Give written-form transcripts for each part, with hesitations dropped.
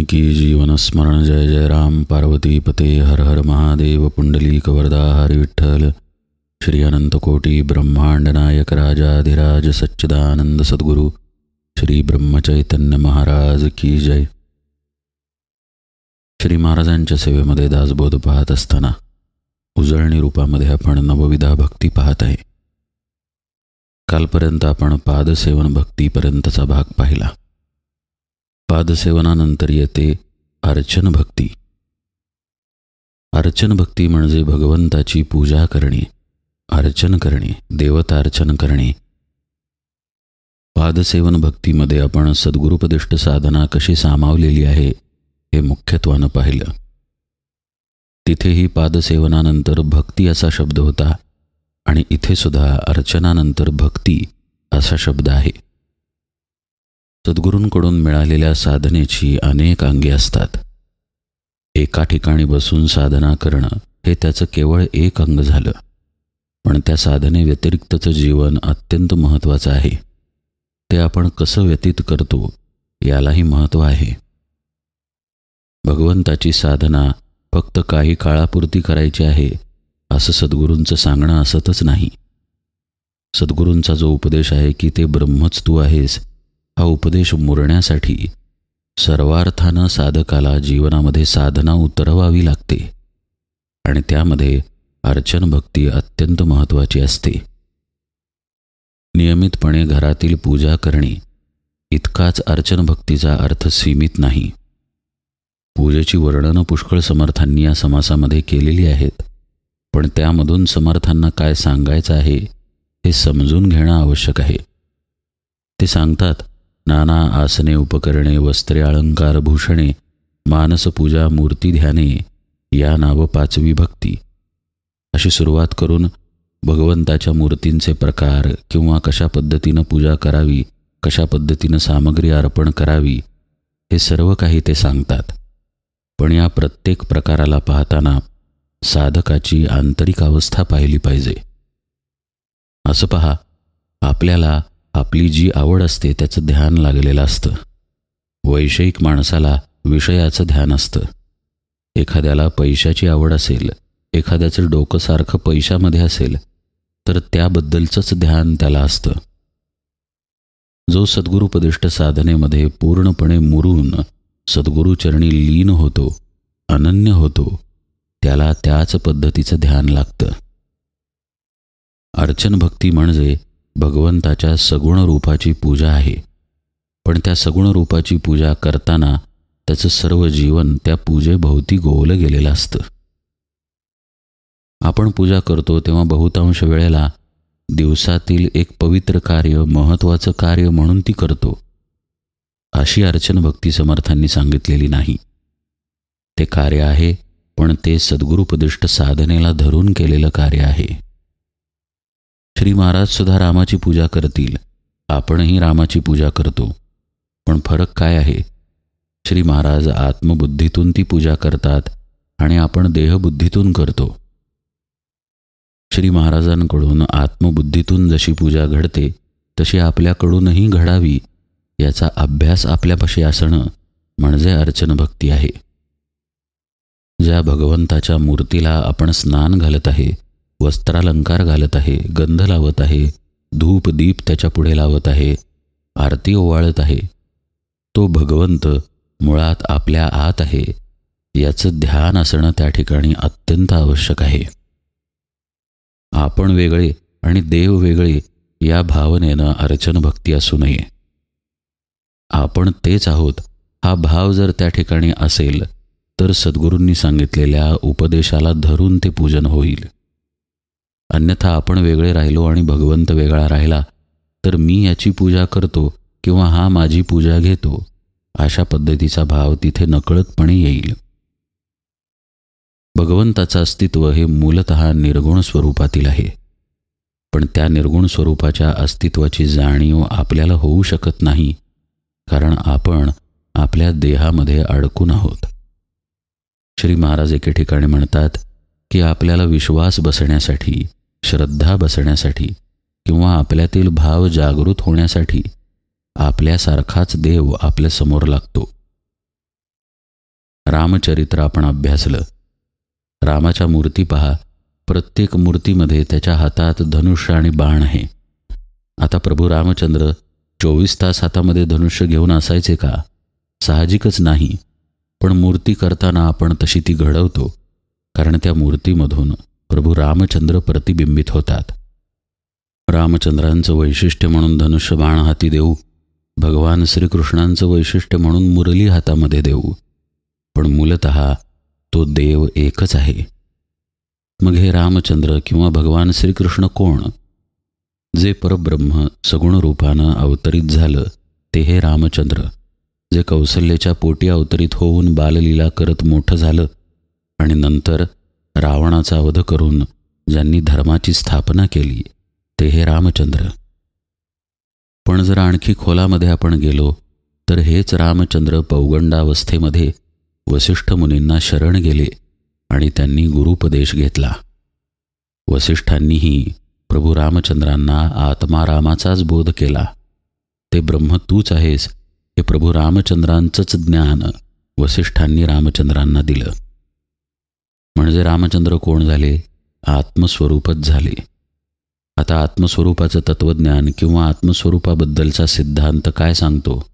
की जीवन स्मरण। जय जय राम पार्वती पते हर हर महादेव। पुंडलीक वरदा हरि विठ्ठल। श्री अनंत कोटी ब्रह्मांड नायक राजाधिराज सच्चिदानंद सद्गुरु श्री ब्रह्मचैतन्य महाराज की जय। श्री महाराजांच्या सेवेमध्ये दासबोध पाहत असताना उजळणी रूपामध्ये आपण नवविधा भक्ती पाहत आहे। कालपर्यंत आपण पादसेवन भक्तीपर्यंतचा भाग पाहिला। पादसेवनानंतर येते अर्चन भक्ती। अर्चन भक्ती म्हणजे भगवंताची पूजा करणे, अर्चन करणे, देवतार्चन करणे। पादसेवन भक्तीमध्ये आपण सद्गुरुपदिष्ट साधना कशी सामावलेली आहे हे मुख्यत्वानं पाहिलं। तिथेही पादसेवनानंतर भक्ती असा शब्द होता आणि इथे सुद्धा अर्चनानंतर भक्ती असा शब्द आहे। सद्गुरूंकडून मिळालेल्या साधनेची अनेक अंगे असतात। एका ठिकाणी बसून साधना करणं हे त्याचं केवळ एक अंग झालं, पण त्या साधने व्यतिरिक्तचं जीवन अत्यंत महत्त्वाचं आहे। ते आपण कसं व्यतीत करतो यालाही महत्त्व आहे। भगवंताची साधना फक्त काही काळापुरती करायची आहे असं सद्गुरूंचं सांगणं असतच नाही। सद्गुरूंचा जो उपदेश आहे की ते ब्रह्मच तू आहेस, हा उपदेश मुरण्यासाठी सर्वार्थानं साधकाला जीवनामध्ये साधना उतरवावी लागते आणि त्यामध्ये अर्चन भक्ती अत्यंत महत्त्वाची असते। नियमितपणे घरातील पूजा करणे इतकाच अर्चन भक्तीचा अर्थ सीमित नाही। पूजेची वर्णनं पुष्कळ समर्थांनी या समासामध्ये केलेली आहेत, पण त्यामधून समर्थांना काय सांगायचं आहे हे समजून घेणं आवश्यक आहे। ते सांगतात, नाना आसने उपकरणे वस्त्रे अलंकार भूषणे मानसपूजा मूर्ती ध्याने या नाव पाचवी भक्ती। अशी सुरुवात करून भगवंताच्या मूर्तींचे प्रकार किंवा कशा पद्धतीनं पूजा करावी, कशा पद्धतीनं सामग्री अर्पण करावी हे सर्व काही ते सांगतात। पण या प्रत्येक प्रकाराला पाहताना साधकाची आंतरिक अवस्था पाहिली पाहिजे। असं पहा, आपल्याला आपली जी आवड असते त्याचं ध्यान लागलेलं असतं। वैषयिक माणसाला विषयाचं ध्यान असतं। एखाद्याला पैशाची आवड असेल, एखाद्याचं डोकं सारखं पैशामध्ये असेल तर त्याबद्दलचंच ध्यान त्याला असतं। जो सद्गुरुपदिष्ट साधनेमध्ये पूर्णपणे मुरून सद्गुरुचरणी लीन होतो, अनन्य होतो, त्याला त्याच पद्धतीचं ध्यान लागतं। अर्चन भक्ती म्हणजे भगवंताच्या सगुण रूपाची पूजा आहे, पण त्या सगुण रूपाची पूजा करताना त्याचं सर्व जीवन त्या पूजेभोवती गोवलं गेलेलं असतं। आपण पूजा करतो तेव्हा बहुतांश वेळेला दिवसातील एक पवित्र कार्य, महत्त्वाचं कार्य म्हणून ती करतो। अशी अर्चन भक्ती समर्थांनी सांगितलेली नाही। ते कार्य आहे, पण ते सद्गुरुपदिष्ट साधनेला धरून केलेलं कार्य आहे। श्री महाराज सुद्धा रामाची पूजा करतील, आपणही रामाची पूजा करतो, पण फरक काय आहे? श्री महाराज आत्मबुद्धीतून ती पूजा करतात आणि आपण देहबुद्धीतून करतो। श्री महाराजांकडून आत्मबुद्धीतून जशी पूजा घडते तशी आपल्याकडूनही घडावी याचा अभ्यास आपल्यापाशी असणं म्हणजे अर्चन भक्ती आहे। ज्या भगवंताच्या मूर्तीला आपण स्नान घालत आहे, वस्त्रालंकार घालत आहे, गंध लावत आहे, धूप दीप त्याच्या पुढे लावत आहे, आरती ओवाळत आहे, तो भगवंत मुळात आपल्या आत आहे याचं ध्यान असणं त्या ठिकाणी अत्यंत आवश्यक आहे। आपण वेगळे आणि देव वेगळे या भावनेनं अर्चन भक्ती असू नये। आपण तेच आहोत हा भाव जर त्या ठिकाणी असेल तर सद्गुरूंनी सांगितलेल्या उपदेशाला धरून ते पूजन होईल। अन्यथा आपण वेगळे राहिलो आणि भगवंत वेगळा राहिला तर मी याची पूजा करतो किंवा हा माझी पूजा घेतो अशा पद्धतीचा भाव तिथे नकळतपणे येईल। भगवंताचं अस्तित्व हे मूलतः निर्गुण स्वरूपातील आहे, पण त्या निर्गुण स्वरूपाच्या अस्तित्वाची जाणीव आपल्याला होऊ शकत नाही, कारण आपण आपल्या देहामध्ये अडकून आहोत। श्री महाराज एके ठिकाणी म्हणतात की आपल्याला विश्वास बसण्यासाठी, श्रद्धा बसण्यासाठी किंवा आपल्यातील भाव जागृत होण्यासाठी आपल्यासारखाच देव आपल्या समोर लागतो। रामचरित्र आपण अभ्यासलं. रामाच्या मूर्ती पहा, प्रत्येक मूर्तीमध्ये त्याच्या हातात धनुष्य आणि बाण आहे. आता प्रभू रामचंद्र 24 तास हातामध्ये धनुष्य घेऊन असायचे का? साहजिकच नाही. पण मूर्ती करताना आपण तशी ती घडवतो, कारण त्या मूर्तीमधून प्रभू रामचंद्र प्रतिबिंबित होतात. रामचंद्रांचं वैशिष्ट्य म्हणून धनुष्य बाण हाती देऊ, भगवान श्रीकृष्णांचं वैशिष्ट्य म्हणून मुरली हातामध्ये देऊ, पण मूलतः तो देव एकच आहे. मग हे रामचंद्र किंवा भगवान श्रीकृष्ण कोण? जे परब्रह्म सगुण रूपानं अवतरित झालं ते हे रामचंद्र, जे कौसल्याच्या पोटी अवतरित होऊन बाललीला करत मोठं झालं आणि नंतर रावणाचा वध करून ज्यांनी धर्माची स्थापना केली ते हे रामचंद्र. पण जर आणखी खोलामध्ये आपण गेलो तर हेच रामचंद्र पौगंडावस्थेमध्ये वसिष्ठ मुनींना शरण गेले आणि त्यांनी गुरुपदेश घेतला. वसिष्ठांनीही प्रभू रामचंद्रांना आत्मारामाचाच बोध केला. ते ब्रह्म तूच आहेस हे प्रभू रामचंद्रांचंच ज्ञान वसिष्ठांनी रामचंद्रांना दिलं. म्हणजे रामचंद्र कोण झाले? आत्मस्वरूपच झाले. आता आत्मस्वरूपाचं तत्त्वज्ञान किंवा आत्मस्वरूपाबद्दलचा सिद्धांत काय सांगतो?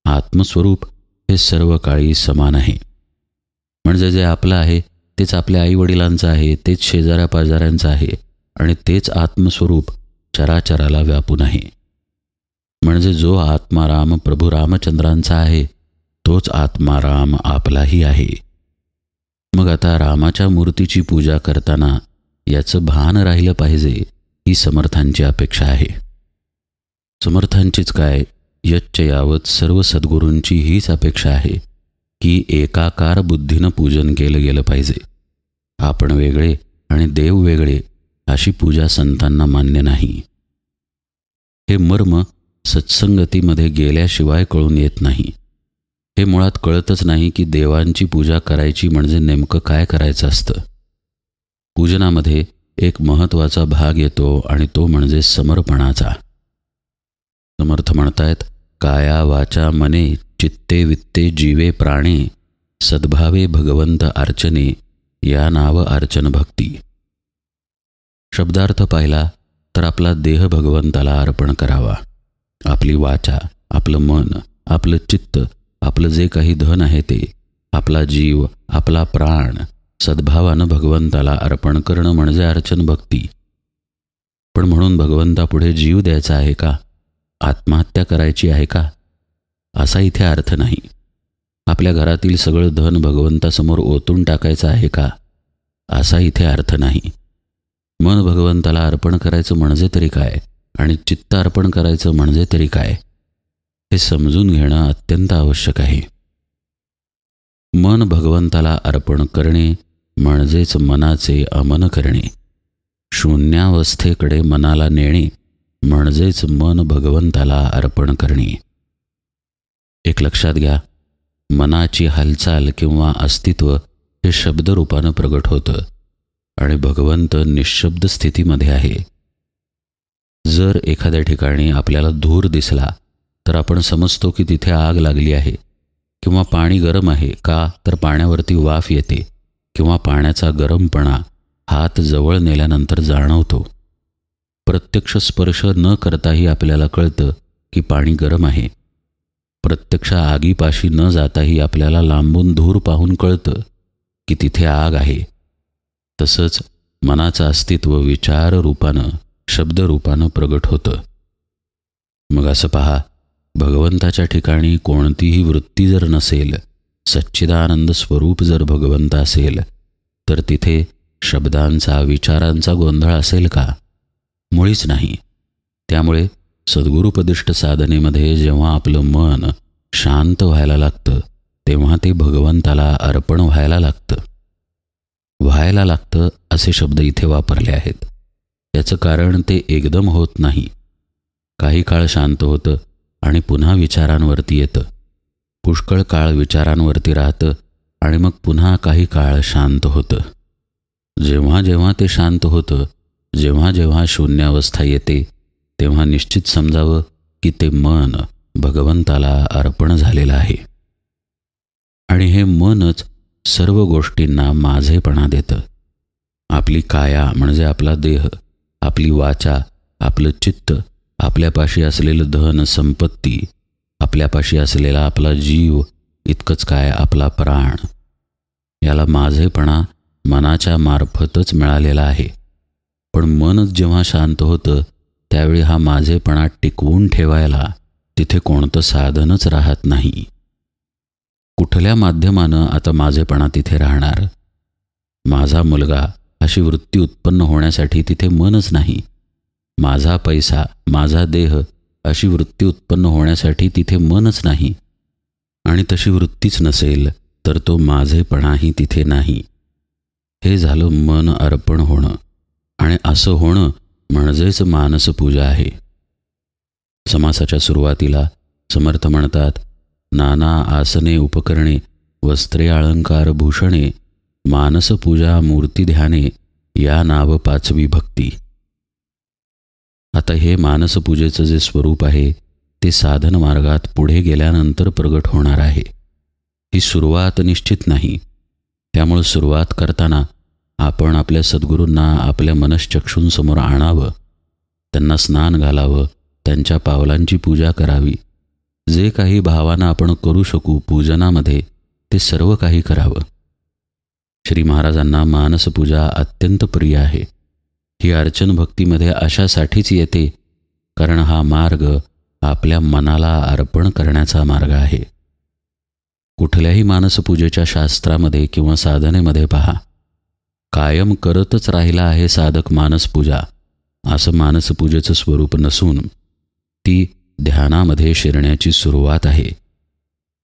आत्मस्वरूप हे सर्व काळी समान आहे. म्हणजे जे आपलं आहे तेच आपल्या आईवडिलांचं आहे, तेच शेजाऱ्या पाजाऱ्यांचं आहे आणि तेच आत्मस्वरूप चराचराला व्यापून आहे. म्हणजे जो आत्माराम प्रभू रामचंद्रांचा आहे तोच आत्माराम आपलाही आहे. मग आता रामाच्या मूर्तीची पूजा करताना याचं भान राहिलं पाहिजे ही समर्थांची अपेक्षा आहे. समर्थांचीच काय, यच्च यावत सर्व सद्गुरूंची हीच अपेक्षा आहे की एकाकार बुद्धीनं पूजन केलं गेलं पाहिजे. आपण वेगळे आणि देव वेगळे अशी पूजा संतांना मान्य नाही. हे मर्म सत्संगतीमध्ये गेल्याशिवाय कळून येत नाही. हे मुळात कळतच नाही की देवांची पूजा करायची म्हणजे नेमकं काय करायचं असतं. पूजनामध्ये एक महत्त्वाचा भाग येतो आणि तो म्हणजे समर्पणाचा. समर्थ म्हणतायत, काया वाचा मने चित्ते वित्ते जीवे प्राणे सद्भावे भगवंत अर्चने या नाव अर्चन भक्ती. शब्दार्थ पाहिला तर आपला देह भगवंताला अर्पण करावा. आपली वाचा, आपलं मन, आपलं चित्त, आपलं जे काही धन आहे ते, आपला जीव, आपला प्राण सद्भावानं भगवंताला अर्पण करणं म्हणजे अर्चन भक्ती. पण म्हणून भगवंतापुढे जीव द्यायचा आहे का? आत्महत्या करायची आहे का? असा इथे अर्थ नाही. आपल्या घरातील सगळं धन भगवंतासमोर ओतून टाकायचं आहे का? असा इथे अर्थ नाही. मन भगवंताला अर्पण करायचं म्हणजे तरी काय आणि चित्त अर्पण करायचं म्हणजे तरी काय हे समजून घेणं अत्यंत आवश्यक आहे. मन भगवंताला अर्पण करणे म्हणजेच मनाचे अमन करणे. शून्यावस्थेकडे मनाला नेणे म्हणजेच मन भगवंताला अर्पण करणे. एक लक्षात घ्या, मनाची हालचाल किंवा अस्तित्व हे शब्दरूपानं प्रगट होतं आणि भगवंत निःशब्द स्थितीमध्ये आहे. जर एखाद्या ठिकाणी आपल्याला धूर दिसला तर आपण समजतो की तिथे आग लागली आहे, किंवा पाणी गरम आहे का तर पाण्यावरती वाफ येते, किंवा पाण्याचा गरमपणा हात जवळ नेल्यानंतर जाणवतो. प्रत्यक्ष स्पर्श न करताही आपल्याला कळतं की पाणी गरम आहे. प्रत्यक्ष आगीपाशी न जाताही आपल्याला लांबून धूर पाहून कळतं की तिथे आग आहे. तसंच मनाचं अस्तित्व विचार रूपानं, शब्द रूपानं प्रगट होतं. मग असं पहा, भगवंताच्या ठिकाणी कोणतीही वृत्ती जर नसेल, सच्चिदानंद स्वरूप जर भगवंत असेल, तर तिथे शब्दांचा, विचारांचा गोंधळ असेल का? मुळीच नाही. त्यामुळे सद्गुरुपदिष्ट साधनेमध्ये जेव्हा आपलं मन शांत व्हायला लागतं तेव्हा ते भगवंताला अर्पण व्हायला लागतं. व्हायला लागतं असे शब्द इथे वापरले आहेत. याचं कारण ते एकदम होत नाही. काही काळ शांत होतं आणि पुन्हा विचारांवरती येतं. पुष्कळ काळ विचारांवरती राहतं आणि मग पुन्हा काही काळ शांत होतं. जेव्हा जेव्हा ते शांत होतं, जेव्हा जेव्हा शून्यावस्था येते, तेव्हा निश्चित समजावं की ते मन भगवंताला अर्पण झालेलं आहे. आणि आणि हे मनच सर्व गोष्टींना माझेपणा देतं. आपली काया म्हणजे आपला देह, आपली वाचा, आपलं चित्त, आपल्यापाशी असलेलं धन संपत्ती, आपल्यापाशी असलेला आपला जीव, इतकंच काय आपला प्राण, याला माझेपणा मनाच्या मार्फतच मिळालेला आहे. पण मनच जेव्हा शांत होतं त्यावेळी हा माझेपणा टिकवून ठेवायला तिथे कोणतं साधनच राहत नाही. कुठल्या माध्यमानं आता माझेपणा तिथे राहणार? माझा मुलगा अशी वृत्ती उत्पन्न होण्यासाठी तिथे मनच नाही. माझा पैसा, माझा देह अशी वृत्ती उत्पन्न होण्यासाठी तिथे मनच नाही. आणि तशी वृत्तीच नसेल तर तो माझेपणाही तिथे नाही. हे झालं मन अर्पण होणं. आणि असं होणं म्हणजेच मानसपूजा आहे. समासाच्या सुरुवातीला समर्थ म्हणतात, नाना आसने उपकरणे वस्त्रे अलंकार भूषणे मानसपूजा मूर्ती ध्याने या नाव पाचवी भक्ती. आता हे मानसपूजेचं जे स्वरूप आहे ते साधन मार्गात पुढे गेल्यानंतर प्रगट होणार आहे. ही सुरुवात निश्चित नाही. त्यामुळे सुरुवात करताना आपण आपल्या सद्गुरूंना आपल्या मनश्चक्षूंसमोर आणावं, त्यांना स्नान घालावं, त्यांच्या पावलांची पूजा करावी. जे काही भावानं आपण करू शकू पूजनामध्ये ते सर्व काही करावं. श्री महाराजांना मानसपूजा अत्यंत प्रिय आहे. ही अर्चन भक्तीमध्ये अशासाठीच येते कारण हा मार्ग आपल्या मनाला अर्पण करण्याचा मार्ग आहे. कुठल्याही मानसपूजेच्या शास्त्रामध्ये किंवा साधनेमध्ये पहा, कायम करतच राहिला आहे साधक मानसपूजा असं मानसपूजेचं स्वरूप नसून ती ध्यानामध्ये शिरण्याची सुरुवात आहे.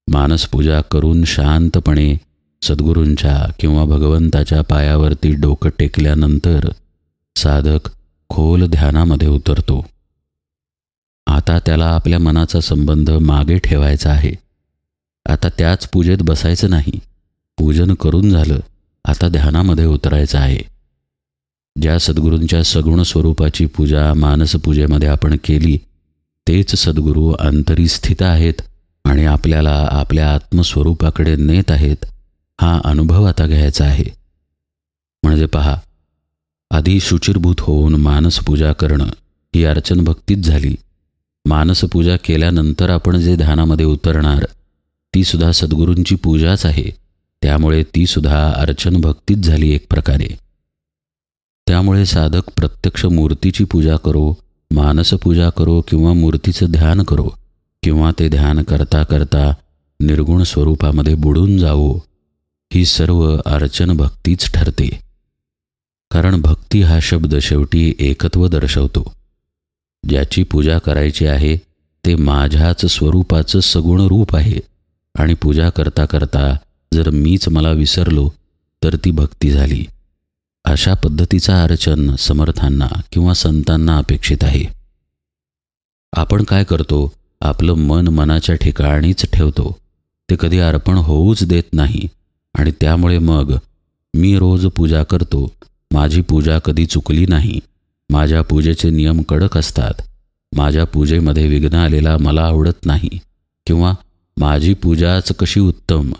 मानसपूजा करून शांतपणे सद्गुरूंच्या किंवा भगवंताच्या पायावरती डोकं टेकल्यानंतर साधक खोल ध्यानामध्ये उतरतो. आता त्याला आपल्या मनाचा संबंध मागे ठेवायचा आहे. आता त्याच पूजेत बसायचं नाही. पूजन करून झालं, आता ध्यानामध्ये उतरायचं आहे. ज्या सद्गुरूंच्या सगुण स्वरूपाची पूजा मानसपूजेमध्ये आपण केली तेच सद्गुरू अंतरी स्थित आहेत आणि आपल्याला आपल्या आत्मस्वरूपाकडे नेत आहेत, हा अनुभव आता घ्यायचा आहे. म्हणजे पहा, आधी शुचिरभूत होऊन मानसपूजा करणं ही अर्चन भक्तीच झाली. मानसपूजा केल्यानंतर आपण जे ध्यानामध्ये उतरणार ती सुद्धा सद्गुरूंची पूजाच आहे. त्यामुळे ती सुद्धा अर्चन भक्तीच झाली एक प्रकारे. त्यामुळे साधक प्रत्यक्ष मूर्तीची पूजा करो, मानसपूजा करो किंवा मूर्तीचं ध्यान करो किंवा ते ध्यान करता करता निर्गुण स्वरूपामध्ये बुडून जावो, ही सर्व अर्चन भक्तीच ठरते. कारण भक्ती हा शब्द शेवटी एकत्व दर्शवतो. ज्याची पूजा करायची आहे ते माझ्याच स्वरूपाचं सगुण रूप आहे आणि पूजा करता करता जर मीच मला विसरलो तर ती भक्ती झाली. अशा पद्धतीचा अर्चन समर्थांना किंवा संतांना अपेक्षित आहे. आपण काय करतो, आपलं मन मनाच्या ठिकाणीच ठेवतो. ते कधी अर्पण होऊच देत नाही आणि त्यामुळे मग मी रोज पूजा करतो, माझी पूजा कधी चुकली नाही, माझ्या पूजेचे नियम कडक असतात, माझ्या पूजेमध्ये विघ्न आलेला मला आवडत नाही किंवा माझी पूजाच कशी उत्तम,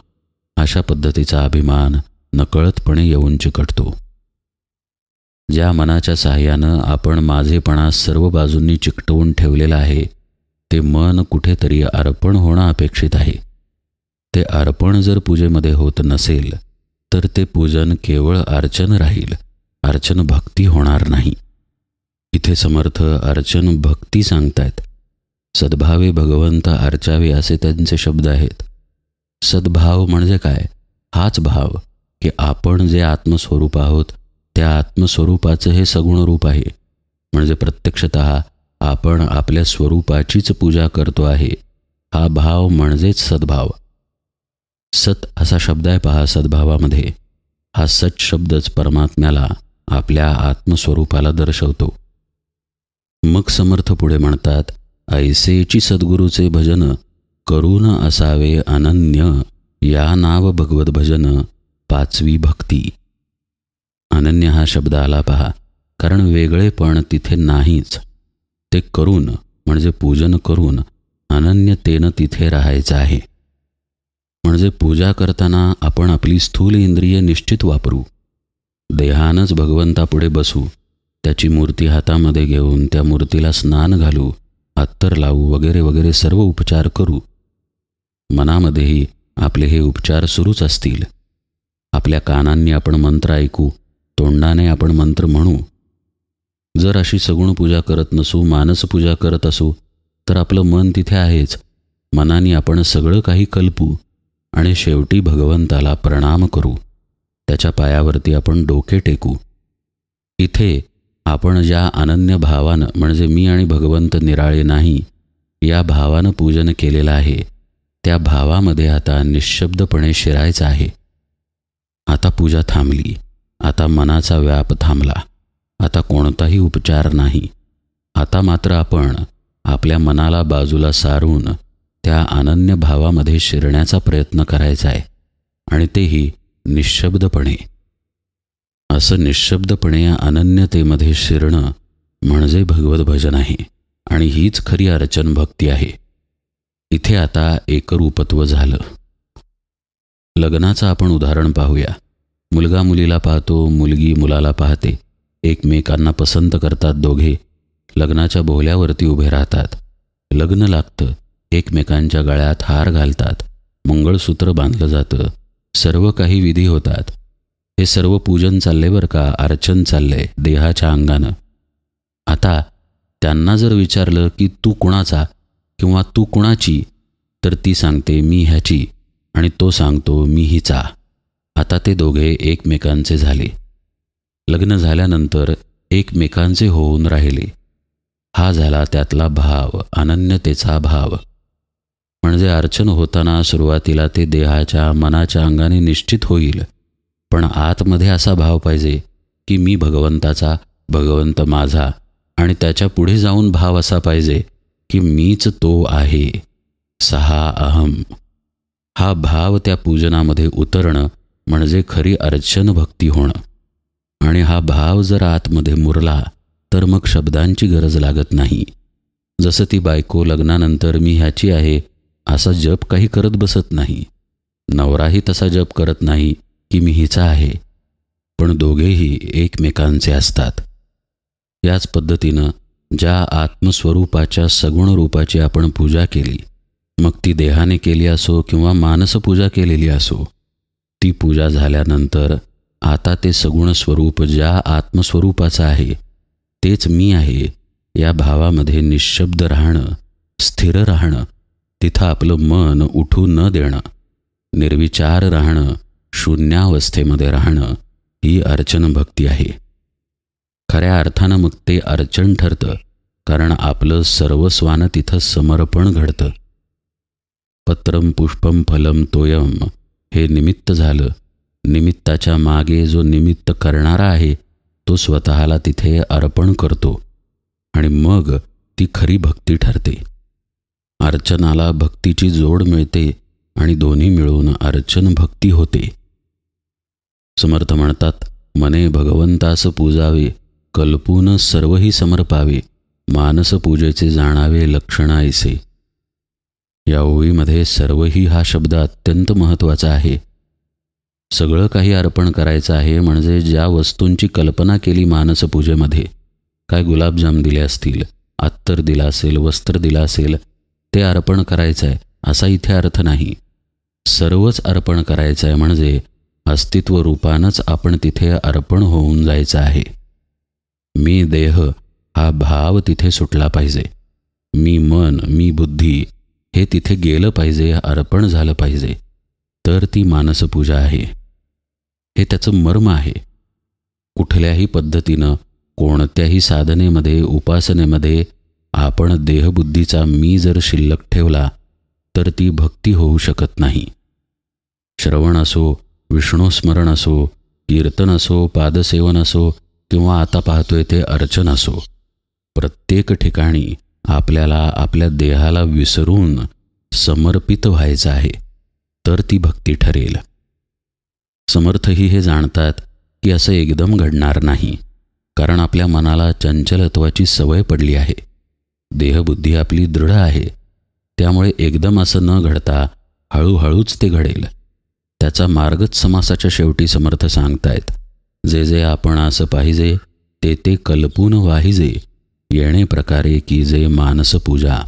अशा पद्धतीचा अभिमान नकळतपणे येऊन चिकटतो. ज्या मनाच्या साहाय्यानं आपण माझेपणा सर्व बाजूंनी चिकटवून ठेवलेला आहे ते मन कुठेतरी अर्पण होणं अपेक्षित आहे. ते अर्पण जर पूजेमध्ये होत नसेल तर ते पूजन केवळ अर्चन राहील, अर्चन भक्ती होणार नाही. इथे समर्थ अर्चन भक्ती सांगतायत. सद्भावे भगवंत अर्चावे असे त्यांचे शब्द आहेत. सद्भाव म्हणजे काय? हाच भाव की आपण जे आत्मस्वरूप आहोत त्या आत्मस्वरूपाचं हे सगुण रूप आहे. म्हणजे प्रत्यक्षतः आपण आपल्या स्वरूपाचीच पूजा करतो आहे. हा भाव म्हणजेच सद्भाव. सत असा शब्द आहे पहा सद्भावामध्ये. हा सच शब्दच परमात्म्याला आपल्या आत्मस्वरूपाला दर्शवतो. मग समर्थ पुढे म्हणतात, ऐसेची सद्गुरूचे भजन करून असावे अनन्य या नाव भगवत भजन पाचवी भक्ती. अनन्य हा शब्द आला पहा, कारण वेगळेपण तिथे नाहीच. ते करून म्हणजे पूजन करून अनन्यतेनं तिथे राहायचं आहे. म्हणजे पूजा करताना आपण आपली स्थूल इंद्रिय निश्चित वापरू. देहानंच भगवंतापुढे बसू, त्याची मूर्ती हातामध्ये घेऊन त्या मूर्तीला स्नान घालू, अत्तर लावू, वगैरे वगैरे सर्व उपचार करू. मनामध्येही आपले हे उपचार सुरूच असतील. आपल्या कानांनी आपण मंत्र ऐकू, तोंडाने आपण मंत्र म्हणू. जर अशी सगुण पूजा करत नसू, मानस पूजा करत असू, तर आपलं मन तिथे आहेच. मनाने आपण सगळं काही कल्पू आणि शेवटी भगवंताला प्रणाम करू. त्याच्या पायावरती आपण डोके टेकू. इथे आपण ज्या अनन्य भावानं, म्हणजे मी आणि भगवंत निराळे नाही, या भावानं पूजन केलेलं आहे, त्या भावामध्ये आता निःशब्दपणे शिरायचं आहे. आता पूजा थांबली. आता मनाचा व्याप थांबला. आता कोणताही उपचार नाही. आता मात्र आपण आपल्या मनाला बाजूला सारून त्या अनन्य भावामध्ये शिरण्याचा प्रयत्न करायचा आहे, आणि तेही निःशब्दपणे. असं निःशब्दपणे या अनन्यतेमध्ये शिरणं म्हणजे भगवत भजन आहे, आणि हीच खरी अर्चन भक्ती आहे. इथे आता एकरूपत्व झालं. लग्नाचं आपण उदाहरण पाहूया. मुलगा मुलीला पाहतो, मुलगी मुलाला पाहते. एकमेकांना पसंत करतात दोघे. लग्नाच्या बोहल्यावरती उभे राहतात. लग्न लागतं. एकमेकांच्या गळ्यात हार घालतात. मंगळसूत्र बांधलं जातं. सर्व काही विधी होतात. हे सर्व पूजन चालले बरं का, अर्चन चाललंय देहाच्या अंगानं. आता त्यांना जर विचारलं की तू कुणाचा किंवा तू कुणाची, तर ती सांगते मी ह्याची, आणि तो सांगतो मी हिचा. आता ते दोघे एकमेकांचे झाले. लग्न झाल्यानंतर एकमेकांचे होऊन राहिले. हा झाला त्यातला भाव, अनन्यतेचा भाव. म्हणजे अर्चन होताना सुरुवातीला ते देहाच्या मनाच्या अंगाने निश्चित होईल, पण आतमध्ये असा भाव पाहिजे की मी भगवंताचा, भगवंत माझा, आणि त्याच्या पुढे जाऊन भाव असा पाहिजे की मीच तो आहे. सहा अहम. हा भाव त्या पूजनामध्ये उतरणं म्हणजे खरी अर्चन भक्ती होणं. आणि हा भाव जर आतमध्ये मुरला तर मग शब्दांची गरज लागत नाही. जसं ती बायको लग्नानंतर मी ह्याची आहे असा जप काही करत बसत नाही. नवराही तसा जप करत नाही की मी हिचा आहे, पण दोघेही एकमेकांचे असतात. याच पद्धतीनं ज्या आत्मस्वरूपाच्या सगुण रूपाची आपण पूजा केली, मग ती देहाने केली असो किंवा मानस पूजा केलेली असो, ती पूजा झाल्यानंतर आता ते सगुण स्वरूप ज्या आत्मस्वरूपाचं आहे तेच मी आहे या भावामध्ये निःशब्द राहणं, स्थिर राहणं, तिथं आपलं मन उठू न देणं, निर्विचार राहणं, शून्यावस्थेमध्ये राहणं, ही अर्चन भक्ती आहे. खऱ्या अर्थानं मग ते अर्चन ठरतं, कारण आपलं सर्वस्वानं तिथं समर्पण घडतं. पत्रम पुष्पम फलम तोयम हे निमित्त झालं. निमित्ताच्या मागे जो निमित्त करणारा आहे तो स्वतःला तिथे अर्पण करतो, आणि मग ती खरी भक्ती ठरते. अर्चनाला भक्तीची जोड मिळते, आणि दोन्ही मिळून अर्चन भक्ती होते. समर्थ म्हणतात, मने भगवंतास पूजावे, कल्पून सर्वही समर्पावे, मानस पूजेचे जाणावे लक्षण ऐसे. या ओळीमध्ये सर्वही हा शब्द अत्यंत महत्त्वाचा आहे. सगळं काही अर्पण करायचं आहे, म्हणजे ज्या वस्तूंची कल्पना केली मानसपूजेमध्ये, काय गुलाबजाम दिले असतील, अत्तर दिला असेल, वस्त्र दिलं असेल, ते अर्पण करायचं आहे असा इथे अर्थ नाही. सर्वच अर्पण करायचं आहे, म्हणजे अस्तित्व रूपानंच आपण तिथे अर्पण होऊन जायचं आहे. मी देह हा भाव तिथे सुटला पाहिजे. मी मन, मी बुद्धी हे तिथे गेलं पाहिजे, अर्पण झालं पाहिजे, तर ती मानसपूजा आहे. हे त्याचं मर्म आहे. कुठल्याही पद्धतीनं कोणत्याही साधनेमध्ये, उपासनेमध्ये आपण देहबुद्धीचा मी जर शिल्लक ठेवला तर ती भक्ती होऊ शकत नाही. श्रवण असो, विष्णुस्मरण असो, कीर्तन असो, पादसेवन असो, किंवा आता पाहतोय ते अर्चन असो, प्रत्येक ठिकाणी आपल्याला आपल्या देहाला विसरून समर्पित व्हायचं आहे, तर ती भक्ती ठरेल. समर्थही हे जाणतात की असं एकदम घडणार नाही, कारण आपल्या मनाला चंचलत्वाची सवय पडली आहे. देहबुद्धी आपली दृढ आहे. त्यामुळे एकदम असं न घडता हळूहळूच ते घडेल. त्याचा मार्गच समासाच्या शेवटी समर्थ सांगतायत. जे जे आपण असं पाहिजे ते ते कल्पून वाहिजे, येणे प्रकारे की जे मानस पूजा.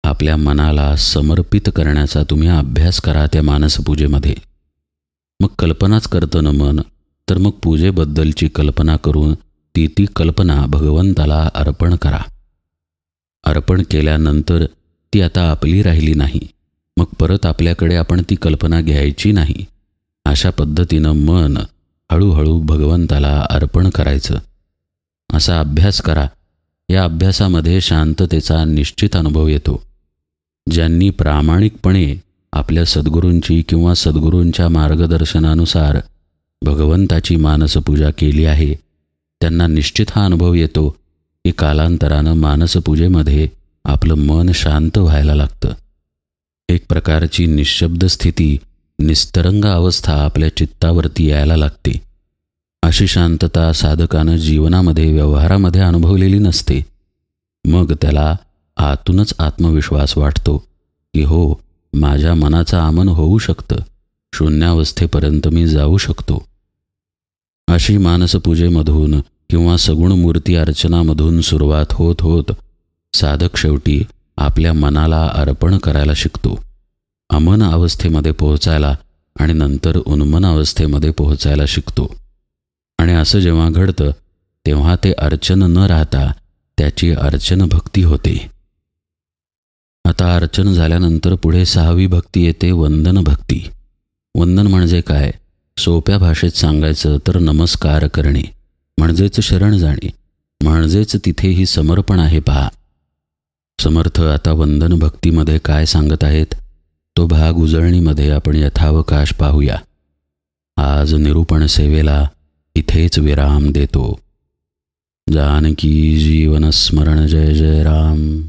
आपल्या मनाला समर्पित करण्याचा तुम्ही अभ्यास करा त्या मानसपूजेमध्ये. मग कल्पनाच करतं न मन, तर मग पूजेबद्दलची कल्पना करून ती कल्पना भगवंताला अर्पण करा. अर्पण केल्यानंतर ती आता आपली राहिली नाही. मग परत आपल्याकडे आपण ती कल्पना घ्यायची नाही. अशा पद्धतीनं मन हळूहळू भगवंताला अर्पण करायचं. असा अभ्यास करा. या अभ्यासामध्ये शांततेचा निश्चित अनुभव येतो. ज्यांनी प्रामाणिकपणे आपल्या सद्गुरूंची किंवा सद्गुरूंच्या मार्गदर्शनानुसार भगवंताची मानसपूजा केली आहे, त्यांना निश्चित हा अनुभव येतो की कालांतरानं मानसपूजेमध्ये आपलं मन शांत व्हायला लागतं. एक प्रकारची निःशब्द स्थिती, निस्तरंग अवस्था आपल्या चित्तावरती यायला लागते. अशी शांतता साधकानं जीवनामध्ये व्यवहारामध्ये अनुभवलेली नसते. मग त्याला आतूनच आत्मविश्वास वाटतो की हो, माझ्या मनाचं आमन होऊ शकतं, शून्यावस्थेपर्यंत मी जाऊ शकतो. अशी मानसपूजेमधून किंवा सगुण मूर्ती अर्चनामधून सुरुवात होत होत साधक शेवटी आपल्या मनाला अर्पण करायला शिकतो. अमन अवस्थेमध्ये पोहोचायला आणि नंतर उन्मन अवस्थेमध्ये पोहोचायला शिकतो. आणि असं जेव्हा घडतं तेव्हा ते अर्चन न राहता त्याची अर्चन भक्ती होते. आता अर्चन झाल्यानंतर पुढे 6वी भक्ती येते, वंदन भक्ती. वंदन म्हणजे काय? सोप्या भाषेत सांगायचं तर नमस्कार करणे, म्हणजेच शरण जाणे, म्हणजेच तिथेही समर्पण आहे पहा. समर्थ आता वंदन भक्तीमध्ये काय सांगत आहेत तो भाग उजळणीमध्ये आपण यथावकाश पाहूया. आज निरूपण सेवेला इथेच विराम देतो. जानकी जीवन स्मरण. जय जय राम.